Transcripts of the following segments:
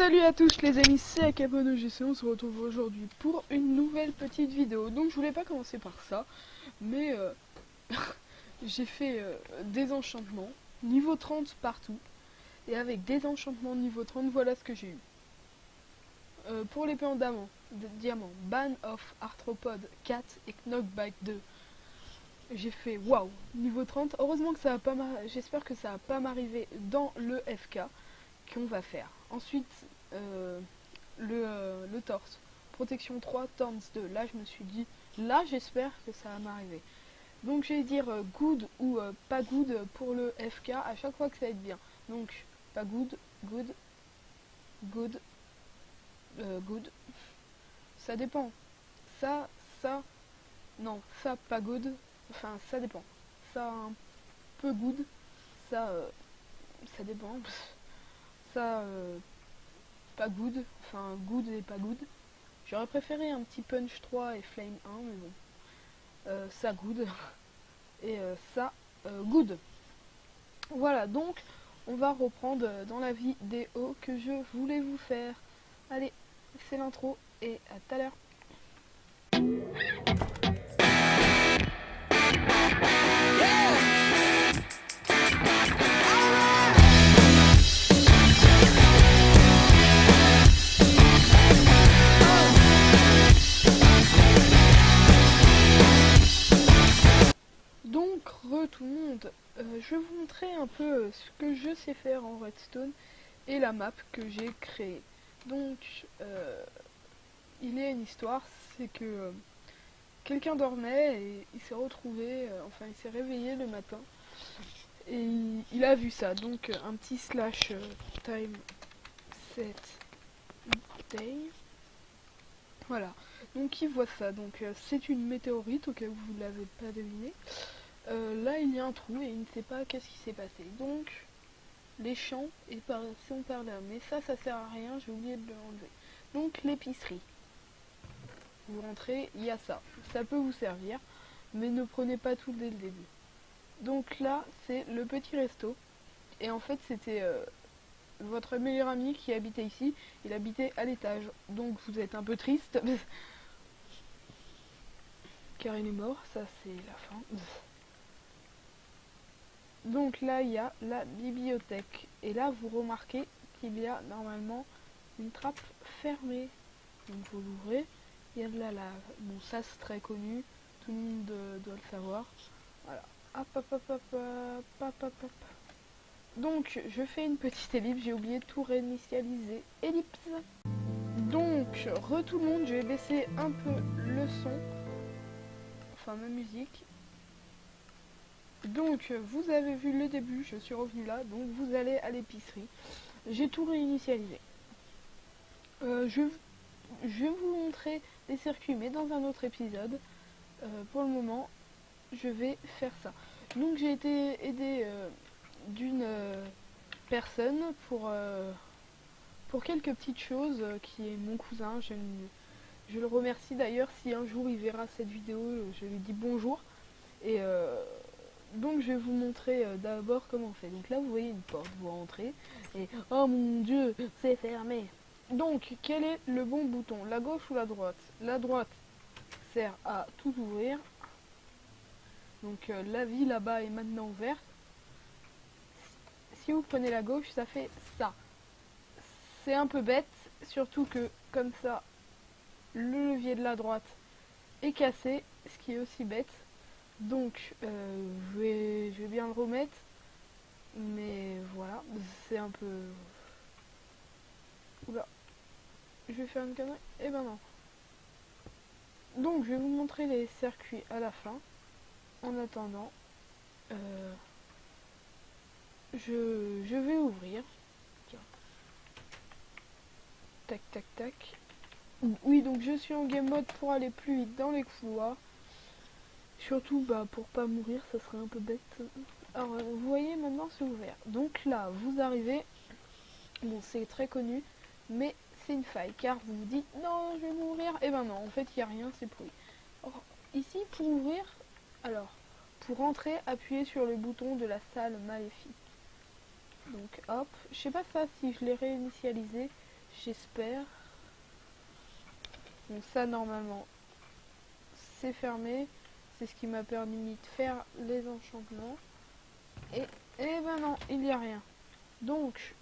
Salut à tous les amis, c'est AKPONEGC, on se retrouve aujourd'hui pour une nouvelle petite vidéo. Donc je voulais pas commencer par ça, mais j'ai fait des enchantements niveau 30 partout. Et avec des enchantements niveau 30, voilà ce que j'ai eu. Pour l'épée en diamant, Ban of Arthropod 4 et Knockback 2. J'ai fait waouh, niveau 30. Heureusement que ça va pas j'espère que ça va pas m'arriver dans le FK qu'on va faire. Ensuite, le torse. Protection 3, Thorns 2. Là, je me suis dit, là, j'espère que ça va m'arriver. Donc, je vais dire good ou pas good pour le FK à chaque fois que ça va être bien. Donc, pas good, good, good, good. Ça dépend. Ça, non, ça, pas good. Enfin, ça dépend. Ça, un peu good. Ça, ça dépend. Ça, pas good, enfin good et pas good. J'aurais préféré un petit punch 3 et flame 1, mais bon. Ça good. Et ça good. Voilà, donc on va reprendre dans la vidéo que je voulais vous faire. Allez, c'est l'intro et à tout à l'heure. Donc, tout le monde, je vais vous montrer un peu ce que je sais faire en redstone et la map que j'ai créée. Donc, il y a une histoire, c'est que quelqu'un dormait et il s'est retrouvé, enfin il s'est réveillé le matin et il a vu ça. Donc un petit slash time set day. Voilà, donc il voit ça. Donc c'est une météorite, au cas où vous ne l'avez pas deviné. Là il y a un trou et il ne sait pas qu'est-ce qui s'est passé. Donc les champs sont par là, mais ça sert à rien, j'ai oublié de l'enlever. Donc l'épicerie. Vous rentrez, il y a ça. Ça peut vous servir, mais ne prenez pas tout dès le début. Donc là, c'est le petit resto. Et en fait, c'était votre meilleur ami qui habitait ici. Il habitait à l'étage. Donc vous êtes un peu triste. Car il est mort, ça c'est la fin. Donc là, il y a la bibliothèque. Et là, vous remarquez qu'il y a normalement une trappe fermée. Donc vous l'ouvrez. Il y a de la lave. Bon, ça c'est très connu. Tout le monde doit le savoir. Voilà. Hop, hop, hop, hop, hop, hop, hop, hop. Donc, je fais une petite ellipse. J'ai oublié de tout réinitialiser. Ellipse. Donc, tout le monde, je vais baisser un peu le son. Enfin, ma musique. Donc, vous avez vu le début. Je suis revenu là. Donc, vous allez à l'épicerie. J'ai tout réinitialisé. Je vais vous montrer les circuits, mais dans un autre épisode. Pour le moment, je vais faire ça. Donc j'ai été aidé d'une personne pour quelques petites choses, qui est mon cousin. Je le remercie d'ailleurs si un jour il verra cette vidéo, je lui dis bonjour. Et donc je vais vous montrer d'abord comment on fait. Donc là vous voyez une porte, vous rentrez et oh mon dieu, c'est fermé. Donc quel est le bon bouton, la gauche ou la droite? La droite sert à tout ouvrir. Donc la vie là-bas est maintenant ouverte. Si vous prenez la gauche, ça fait ça. C'est un peu bête, surtout que comme ça, le levier de la droite est cassé, ce qui est aussi bête. Donc je vais bien le remettre. Mais voilà, c'est un peu... Oula, je vais faire une connerie. Eh ben non. Donc je vais vous montrer les circuits à la fin. En attendant, je vais ouvrir. Tiens. Tac tac tac. Oui, donc je suis en game mode pour aller plus vite dans les couloirs. Surtout pour pas mourir, ça serait un peu bête. Alors vous voyez maintenant c'est ouvert. Donc là vous arrivez. Bon, c'est très connu, mais c'est une faille car vous vous dites non je vais mourir. Et ben non, en fait il n'y a rien, c'est pourri. Or, ici pour ouvrir, alors pour rentrer, appuyez sur le bouton de la salle maléfique. Donc hop, je sais pas ça si je l'ai réinitialisé, j'espère. Donc ça normalement c'est fermé, c'est ce qui m'a permis de faire les enchantements. Et ben non, il n'y a rien. Donc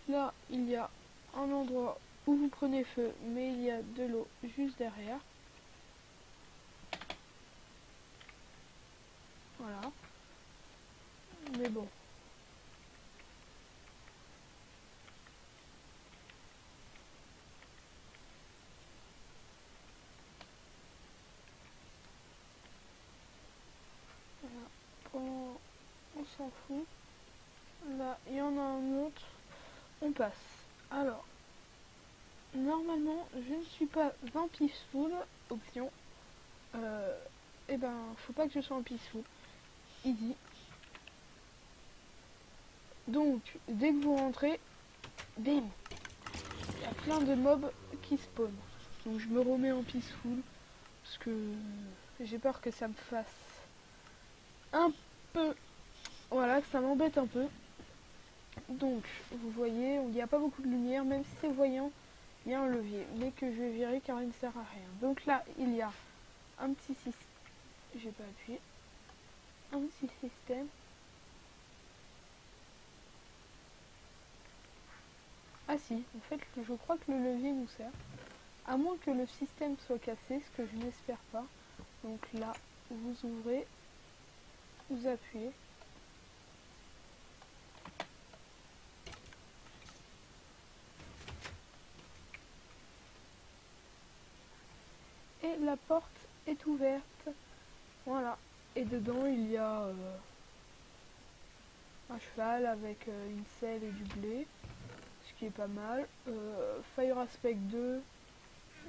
là il y a un endroit où vous prenez feu, mais il y a de l'eau juste derrière. Voilà. Mais bon. Voilà. On s'en fout. Là, il y en a un autre. On passe. Alors, normalement, je ne suis pas en peaceful. Option. Et ben, faut pas que je sois en peaceful. Easy. Donc, dès que vous rentrez, bim, il y a plein de mobs qui spawnent. Donc, je me remets en peaceful. Parce que j'ai peur que ça me fasse un peu... Voilà, que ça m'embête un peu. Donc, vous voyez, il n'y a pas beaucoup de lumière, même si c'est voyant, il y a un levier, mais que je vais virer car il ne sert à rien. Donc là, il y a un petit système, j'ai pas appuyé, un petit système. Ah si, en fait, je crois que le levier nous sert. À moins que le système soit cassé, ce que je n'espère pas. Donc là, vous ouvrez, vous appuyez. Et la porte est ouverte. Voilà. Et dedans, il y a un cheval avec une selle et du blé. Ce qui est pas mal. Fire Aspect 2,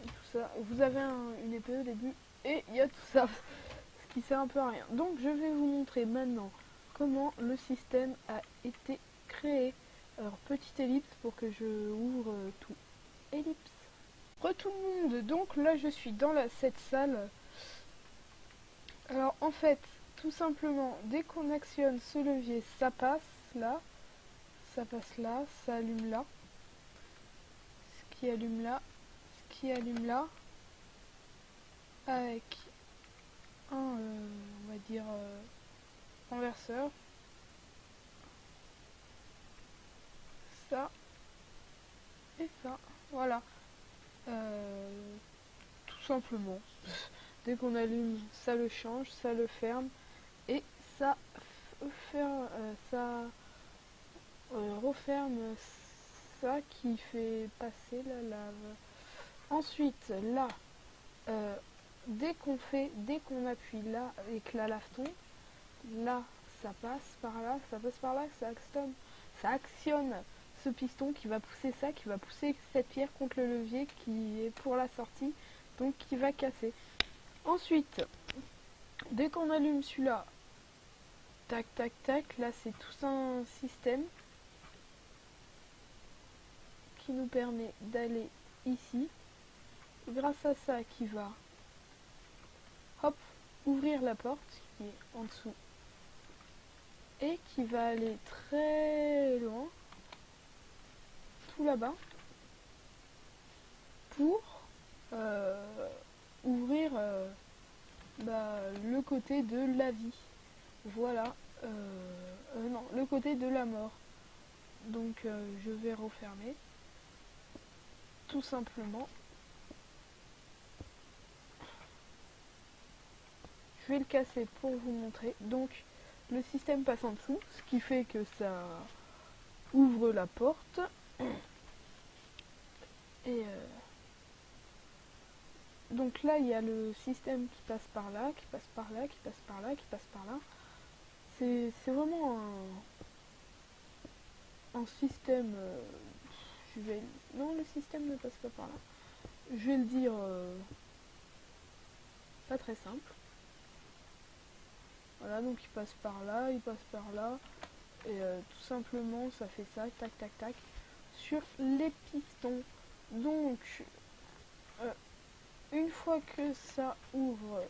tout ça. Vous avez une épée au début et il y a tout ça, ce qui sert un peu à rien. Donc je vais vous montrer maintenant comment le système a été créé. Alors petite ellipse pour que je ouvre tout. Ellipse. Re tout le monde, donc là je suis dans cette salle. Alors en fait, tout simplement, dès qu'on actionne ce levier, ça passe là, ça passe là, ça allume là. Qui allume là, qui allume là, avec un, on va dire, renverseur. Ça et ça, voilà. Tout simplement. Dès qu'on allume, ça le change, ça le ferme et ça referme ça qui fait passer la lave. Ensuite, là, dès qu'on appuie là et que la lave tombe, là, ça passe par là, ça actionne ce piston qui va pousser ça, qui va pousser cette pierre contre le levier qui est pour la sortie, donc qui va casser. Ensuite, dès qu'on allume celui-là, tac, tac, tac, là c'est tout un système qui nous permet d'aller ici, grâce à ça qui va, hop, ouvrir la porte qui est en dessous et qui va aller très loin, tout là-bas, pour ouvrir le côté de la vie. Voilà. Non, le côté de la mort. Donc je vais refermer. Tout simplement. Je vais le casser pour vous montrer. Donc le système passe en dessous, ce qui fait que ça ouvre la porte. Et donc là il y a le système qui passe par là, qui passe par là, qui passe par là, qui passe par là. C'est vraiment un système. Non, le système ne passe pas par là. Je vais le dire pas très simple. Voilà, donc il passe par là, il passe par là. Et tout simplement, ça fait ça, tac, tac, tac, sur les pistons. Donc, une fois que ça ouvre,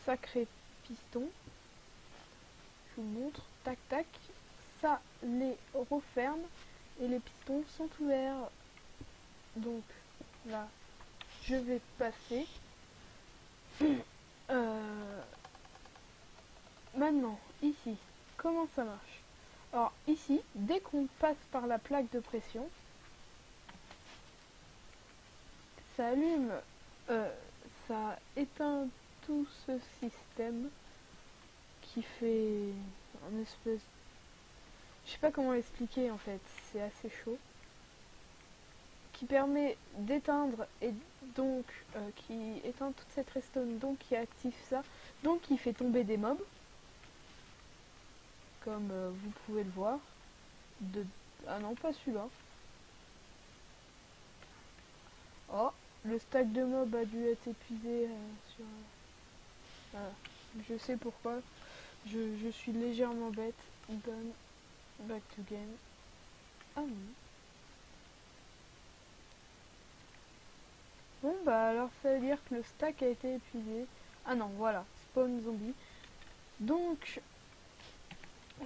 ça crée pistons. Je vous montre, tac tac, ça les referme et les pistons sont ouverts. Donc là, je vais passer. Maintenant, ici, comment ça marche? Alors ici, dès qu'on passe par la plaque de pression, ça allume, ça éteint tout ce système qui fait un espèce... Je sais pas comment l'expliquer en fait, c'est assez chaud. Qui permet d'éteindre et donc qui éteint toute cette redstone, donc qui active ça, donc qui fait tomber des mobs, comme vous pouvez le voir. Ah non, pas celui-là. Oh, le stack de mobs a dû être épuisé sur... Voilà. Je sais pourquoi. Je suis légèrement bête. Done. Back to game. Ah non. Bon bah alors ça veut dire que le stack a été épuisé. Ah non, voilà. Spawn zombie. Donc,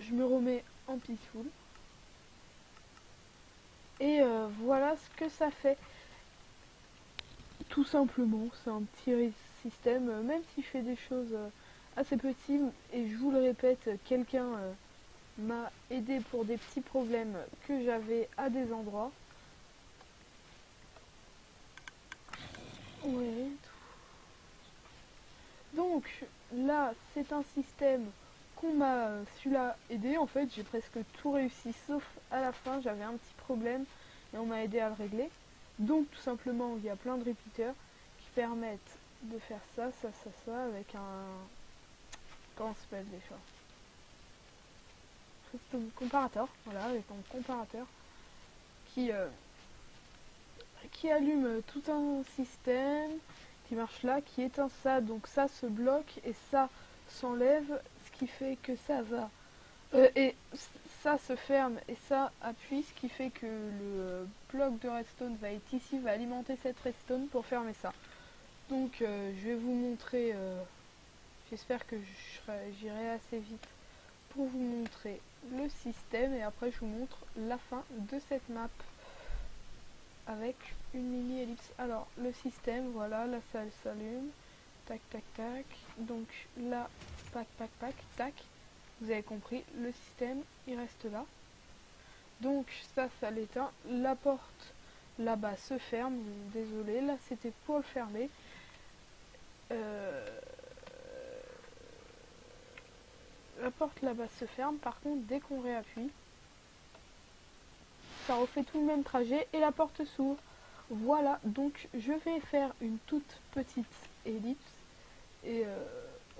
je me remets en peaceful. Et voilà ce que ça fait. Tout simplement, c'est un petit système, même si je fais des choses assez petites, et je vous le répète, quelqu'un m'a aidé pour des petits problèmes que j'avais à des endroits. Ouais. Donc là, c'est un système qu'on m'a celui-là aidé. En fait, j'ai presque tout réussi, sauf à la fin, j'avais un petit problème et on m'a aidé à le régler. Donc tout simplement, il y a plein de repeaters qui permettent de faire ça, ça, ça, ça, avec un... Comment ça s'appelle déjà? C'est un comparateur, voilà, avec un comparateur qui, qui allume tout un système, qui marche là, qui éteint ça, donc ça se bloque et ça s'enlève, ce qui fait que ça va... et ça se ferme et ça appuie, ce qui fait que le bloc de redstone va être ici, va alimenter cette redstone pour fermer ça. Donc je vais vous montrer, j'espère que j'irai assez vite pour vous montrer le système et après je vous montre la fin de cette map avec une mini ellipse. Alors le système, voilà, la salle s'allume, tac tac tac, donc là, pac pac pac, tac, vous avez compris, le système il reste là. Donc ça l'éteint, la porte là-bas se ferme, désolé, là c'était pour le fermer. La porte là-bas se ferme, par contre dès qu'on réappuie, ça refait tout le même trajet et la porte s'ouvre. Voilà, donc je vais faire une toute petite ellipse et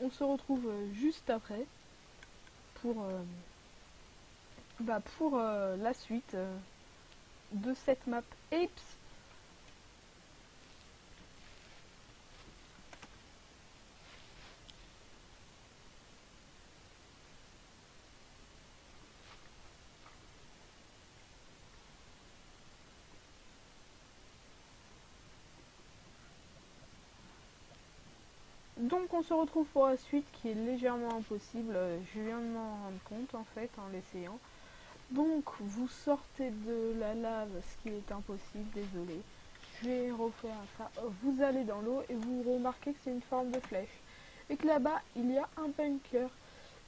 on se retrouve juste après pour, la suite de cette map ellipse. Donc on se retrouve pour la suite qui est légèrement impossible, je viens de m'en rendre compte en fait en l'essayant. Donc vous sortez de la lave, ce qui est impossible, désolé. Je vais refaire ça. Vous allez dans l'eau et vous remarquez que c'est une forme de flèche. Et que là-bas, il y a un bunker.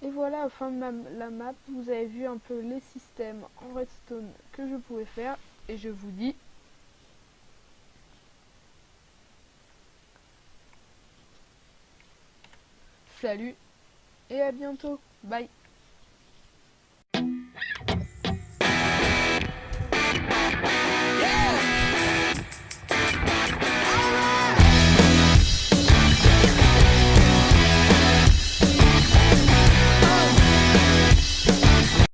Et voilà, à la fin de la map, vous avez vu un peu les systèmes en redstone que je pouvais faire. Et je vous dis... Salut et à bientôt. Bye.